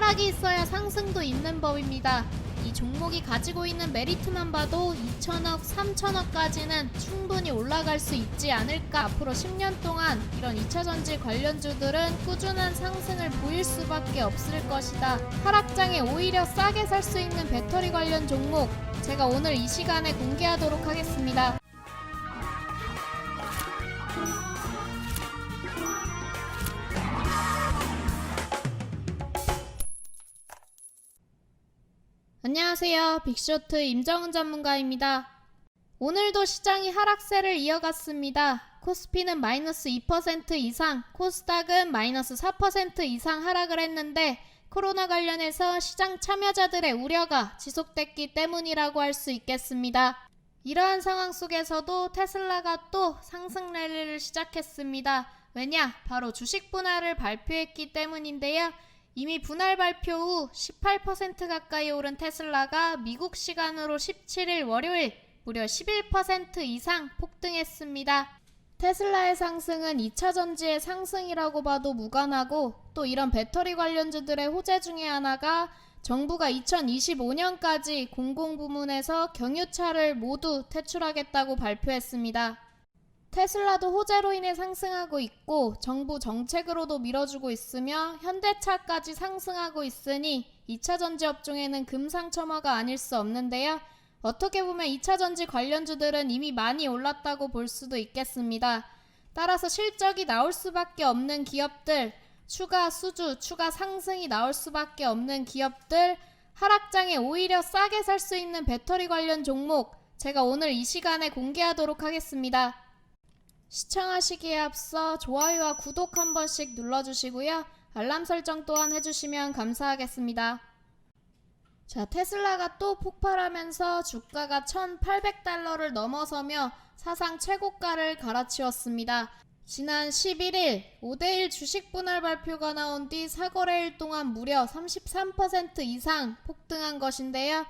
하락이 있어야 상승도 있는 법입니다. 이 종목이 가지고 있는 메리트만 봐도 2천억, 3천억까지는 충분히 올라갈 수 있지 않을까. 앞으로 10년 동안 이런 2차전지 관련주들은 꾸준한 상승을 보일 수밖에 없을 것이다. 하락장에 오히려 싸게 살 수 있는 배터리 관련 종목, 제가 오늘 이 시간에 공개하도록 하겠습니다. 안녕하세요. 빅쇼트 임정은 전문가입니다. 오늘도 시장이 하락세를 이어갔습니다. 코스피는 마이너스 2% 이상, 코스닥은 마이너스 4% 이상 하락을 했는데 코로나 관련해서 시장 참여자들의 우려가 지속됐기 때문이라고 할 수 있겠습니다. 이러한 상황 속에서도 테슬라가 또 상승 랠리를 시작했습니다. 왜냐? 바로 주식 분할을 발표했기 때문인데요. 이미 분할 발표 후 18% 가까이 오른 테슬라가 미국 시간으로 17일 월요일 무려 11% 이상 폭등했습니다. 테슬라의 상승은 2차전지의 상승이라고 봐도 무관하고, 또 이런 배터리 관련주들의 호재 중에 하나가 정부가 2025년까지 공공부문에서 경유차를 모두 퇴출하겠다고 발표했습니다. 테슬라도 호재로 인해 상승하고 있고 정부 정책으로도 밀어주고 있으며 현대차까지 상승하고 있으니 2차전지 업종에는 금상첨화가 아닐 수 없는데요. 어떻게 보면 2차전지 관련주들은 이미 많이 올랐다고 볼 수도 있겠습니다. 따라서 실적이 나올 수밖에 없는 기업들, 추가 수주, 추가 상승이 나올 수밖에 없는 기업들, 하락장에 오히려 싸게 살 수 있는 배터리 관련 종목, 제가 오늘 이 시간에 공개하도록 하겠습니다. 시청하시기에 앞서 좋아요와 구독 한 번씩 눌러주시고요. 알람 설정 또한 해주시면 감사하겠습니다. 자, 테슬라가 또 폭발하면서 주가가 1,800달러를 넘어서며 사상 최고가를 갈아치웠습니다. 지난 11일 5대1 주식 분할 발표가 나온 뒤 사거래일 동안 무려 33% 이상 폭등한 것인데요.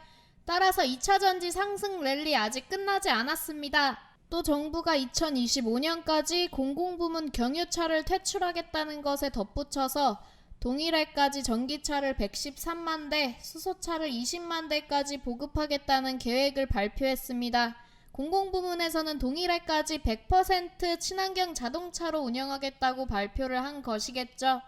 따라서 2차전지 상승 랠리 아직 끝나지 않았습니다. 또 정부가 2025년까지 공공부문 경유차를 퇴출하겠다는 것에 덧붙여서 동일해까지 전기차를 113만 대, 수소차를 20만 대까지 보급하겠다는 계획을 발표했습니다. 공공부문에서는 동일해까지 100% 친환경 자동차로 운영하겠다고 발표를 한 것이겠죠.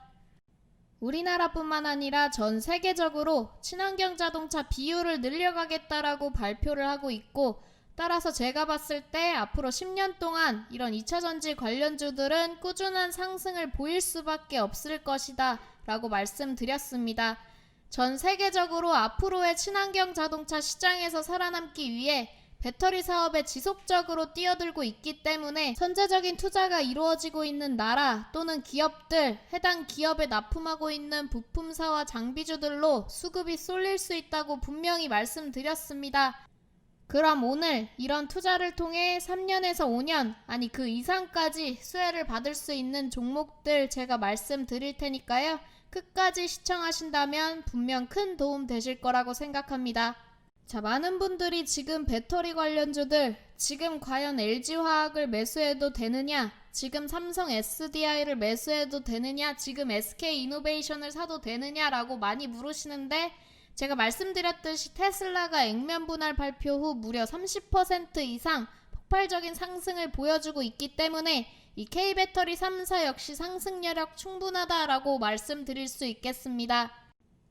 우리나라뿐만 아니라 전 세계적으로 친환경 자동차 비율을 늘려가겠다라고 발표를 하고 있고, 따라서 제가 봤을 때 앞으로 10년 동안 이런 2차전지 관련주들은 꾸준한 상승을 보일 수밖에 없을 것이다 라고 말씀드렸습니다. 전 세계적으로 앞으로의 친환경 자동차 시장에서 살아남기 위해 배터리 사업에 지속적으로 뛰어들고 있기 때문에 선제적인 투자가 이루어지고 있는 나라 또는 기업들, 해당 기업에 납품하고 있는 부품사와 장비주들로 수급이 쏠릴 수 있다고 분명히 말씀드렸습니다. 그럼 오늘 이런 투자를 통해 3년에서 5년, 아니 그 이상까지 수혜를 받을 수 있는 종목들 제가 말씀드릴 테니까요. 끝까지 시청하신다면 분명 큰 도움 되실 거라고 생각합니다. 자, 많은 분들이 지금 배터리 관련주들, 지금 과연 LG화학을 매수해도 되느냐, 지금 삼성 SDI를 매수해도 되느냐, 지금 SK이노베이션을 사도 되느냐라고 많이 물으시는데, 제가 말씀드렸듯이 테슬라가 액면 분할 발표 후 무려 30% 이상 폭발적인 상승을 보여주고 있기 때문에 이 K배터리 3사 역시 상승 여력 충분하다라고 말씀드릴 수 있겠습니다.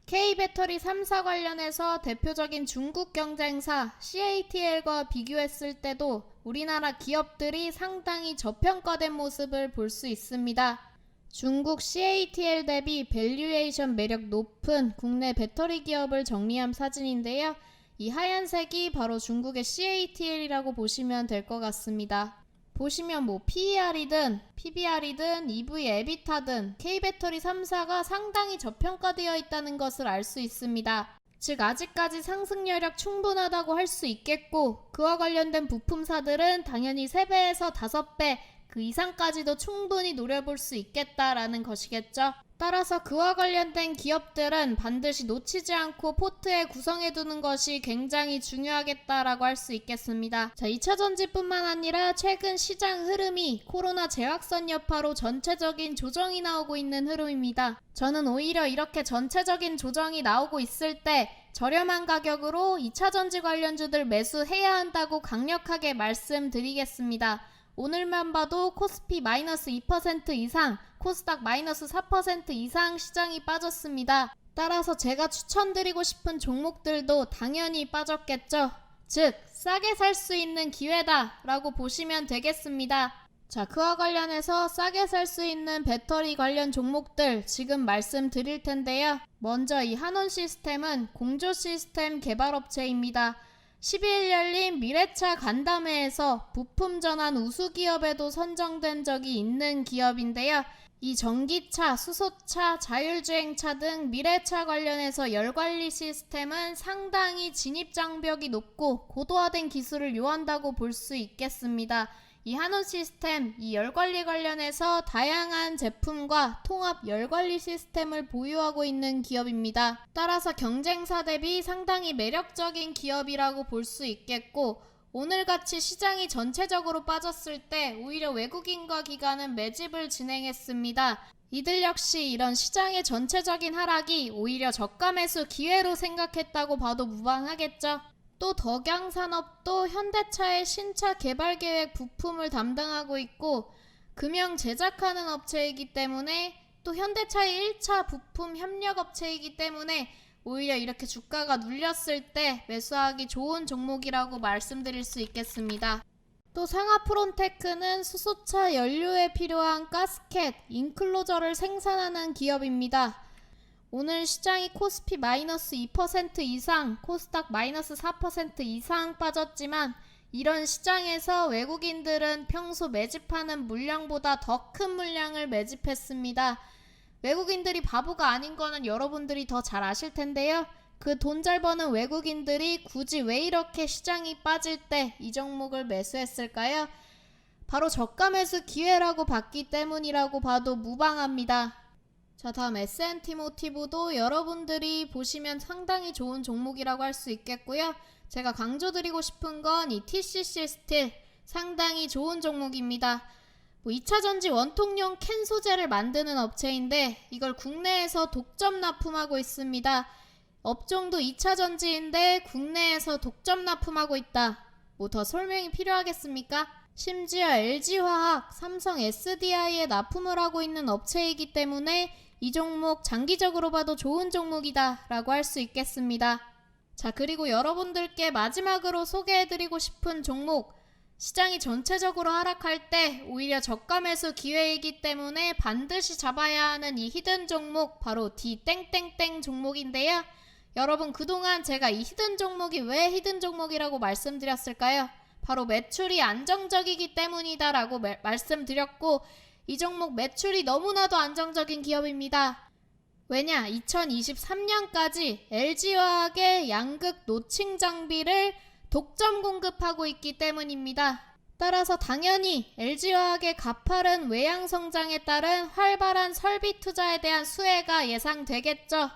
K배터리 3사 관련해서 대표적인 중국 경쟁사 CATL과 비교했을 때도 우리나라 기업들이 상당히 저평가된 모습을 볼 수 있습니다. 중국 CATL 대비 밸류에이션 매력 높은 국내 배터리 기업을 정리한 사진인데요. 이 하얀색이 바로 중국의 CATL이라고 보시면 될 것 같습니다. 보시면 PER이든 PBR이든 EV 에비타든 K배터리 3사가 상당히 저평가되어 있다는 것을 알 수 있습니다. 즉 아직까지 상승 여력 충분하다고 할 수 있겠고, 그와 관련된 부품사들은 당연히 3배에서 5배 그 이상까지도 충분히 노려볼 수 있겠다라는 것이겠죠. 따라서 그와 관련된 기업들은 반드시 놓치지 않고 포트에 구성해두는 것이 굉장히 중요하겠다라고 할 수 있겠습니다. 자, 2차전지뿐만 아니라 최근 시장 흐름이 코로나 재확산 여파로 전체적인 조정이 나오고 있는 흐름입니다. 저는 오히려 이렇게 전체적인 조정이 나오고 있을 때 저렴한 가격으로 2차전지 관련주들 매수해야 한다고 강력하게 말씀드리겠습니다. 오늘만 봐도 코스피 마이너스 2% 이상, 코스닥 마이너스 4% 이상 시장이 빠졌습니다. 따라서 제가 추천드리고 싶은 종목들도 당연히 빠졌겠죠. 즉, 싸게 살 수 있는 기회다 라고 보시면 되겠습니다. 자, 그와 관련해서 싸게 살 수 있는 배터리 관련 종목들 지금 말씀드릴 텐데요. 먼저 이 한원시스템은 공조 시스템 개발업체입니다. 12일 열린 미래차 간담회에서 부품 전환 우수기업에도 선정된 적이 있는 기업인데요. 이 전기차, 수소차, 자율주행차 등 미래차 관련해서 열관리 시스템은 상당히 진입장벽이 높고 고도화된 기술을 요한다고 볼 수 있겠습니다. 이 한원시스템, 이 열관리 관련해서 다양한 제품과 통합 열관리 시스템을 보유하고 있는 기업입니다. 따라서 경쟁사 대비 상당히 매력적인 기업이라고 볼 수 있겠고, 오늘같이 시장이 전체적으로 빠졌을 때 오히려 외국인과 기관은 매집을 진행했습니다. 이들 역시 이런 시장의 전체적인 하락이 오히려 저가 매수 기회로 생각했다고 봐도 무방하겠죠. 또 덕양산업도 현대차의 신차 개발 계획 부품을 담당하고 있고 금형 제작하는 업체이기 때문에 또 현대차의 1차 부품 협력 업체이기 때문에 오히려 이렇게 주가가 눌렸을 때 매수하기 좋은 종목이라고 말씀드릴 수 있겠습니다. 또 상하프론테크는 수소차 연료에 필요한 가스켓, 인클로저를 생산하는 기업입니다. 오늘 시장이 코스피 마이너스 2% 이상, 코스닥 마이너스 4% 이상 빠졌지만 이런 시장에서 외국인들은 평소 매집하는 물량보다 더 큰 물량을 매집했습니다. 외국인들이 바보가 아닌 거는 여러분들이 더 잘 아실 텐데요. 그 돈 잘 버는 외국인들이 굳이 왜 이렇게 시장이 빠질 때 이 종목을 매수했을까요? 바로 저가 매수 기회라고 봤기 때문이라고 봐도 무방합니다. 자, 다음 S&T 모티브도 여러분들이 보시면 상당히 좋은 종목이라고 할 수 있겠고요. 제가 강조드리고 싶은 건 이 TCC 스틸 상당히 좋은 종목입니다. 2차전지 원통용 캔 소재를 만드는 업체인데 이걸 국내에서 독점 납품하고 있습니다. 업종도 2차전지인데 국내에서 독점 납품하고 있다. 뭐 더 설명이 필요하겠습니까? 심지어 LG화학, 삼성 SDI에 납품을 하고 있는 업체이기 때문에 이 종목 장기적으로 봐도 좋은 종목이다 라고 할 수 있겠습니다. 자, 그리고 여러분들께 마지막으로 소개해드리고 싶은 종목, 시장이 전체적으로 하락할 때 오히려 저가 매수 기회이기 때문에 반드시 잡아야 하는 이 히든 종목, 바로 D 종목인데요. 여러분, 그동안 제가 이 히든 종목이 왜 히든 종목이라고 말씀드렸을까요? 바로 매출이 안정적이기 때문이다 라고 말씀드렸고, 이 종목 매출이 너무나도 안정적인 기업입니다. 왜냐? 2023년까지 LG화학의 양극 노칭 장비를 독점 공급하고 있기 때문입니다. 따라서 당연히 LG화학의 가파른 외양 성장에 따른 활발한 설비 투자에 대한 수혜가 예상되겠죠.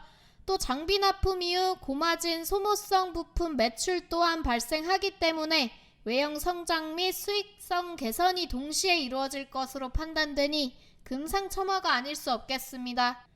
또 장비 납품 이후 고마진 소모성 부품 매출 또한 발생하기 때문에 외형 성장 및 수익성 개선이 동시에 이루어질 것으로 판단되니 금상첨화가 아닐 수 없겠습니다.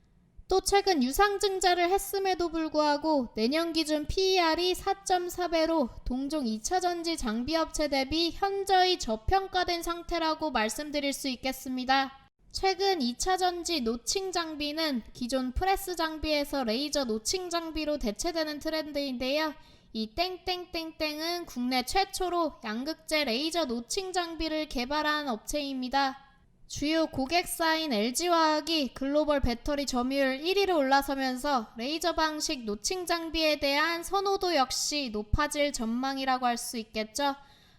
또 최근 유상증자를 했음에도 불구하고 내년 기준 PER이 4.4배로 동종 2차전지 장비업체 대비 현저히 저평가된 상태라고 말씀드릴 수 있겠습니다. 최근 2차전지 노칭 장비는 기존 프레스 장비에서 레이저 노칭 장비로 대체되는 트렌드인데요. 이 땡땡땡땡은 국내 최초로 양극재 레이저 노칭 장비를 개발한 업체입니다. 주요 고객사인 LG화학이 글로벌 배터리 점유율 1위로 올라서면서 레이저 방식 노칭 장비에 대한 선호도 역시 높아질 전망이라고 할 수 있겠죠.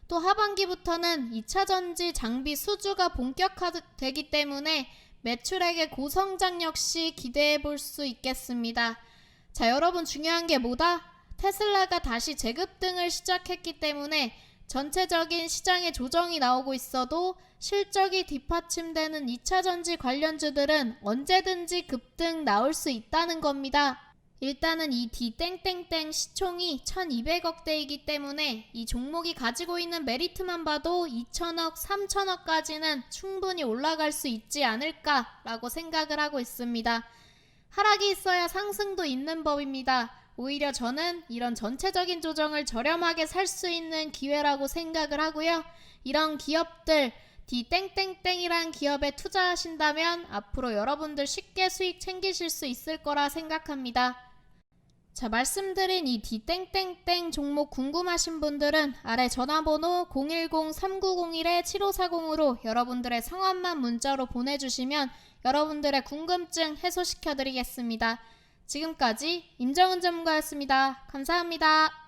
또 하반기부터는 2차전지 장비 수주가 본격화되기 때문에 매출액의 고성장 역시 기대해 볼 수 있겠습니다. 자, 여러분, 중요한 게 뭐다? 테슬라가 다시 재급등을 시작했기 때문에 전체적인 시장의 조정이 나오고 있어도 실적이 뒷받침되는 2차전지 관련주들은 언제든지 급등 나올 수 있다는 겁니다. 일단은 이 D땡땡땡 시총이 1200억대이기 때문에 이 종목이 가지고 있는 메리트만 봐도 2천억, 3천억까지는 충분히 올라갈 수 있지 않을까라고 생각을 하고 있습니다. 하락이 있어야 상승도 있는 법입니다. 오히려 저는 이런 전체적인 조정을 저렴하게 살 수 있는 기회라고 생각을 하고요. 이런 기업들, D땡땡땡이란 기업에 투자하신다면 앞으로 여러분들 쉽게 수익 챙기실 수 있을 거라 생각합니다. 자, 말씀드린 이 D땡땡땡 종목 궁금하신 분들은 아래 전화번호 010-3901-7540으로 여러분들의 성함만 문자로 보내주시면 여러분들의 궁금증 해소시켜드리겠습니다. 지금까지 임정은 전문가였습니다. 감사합니다.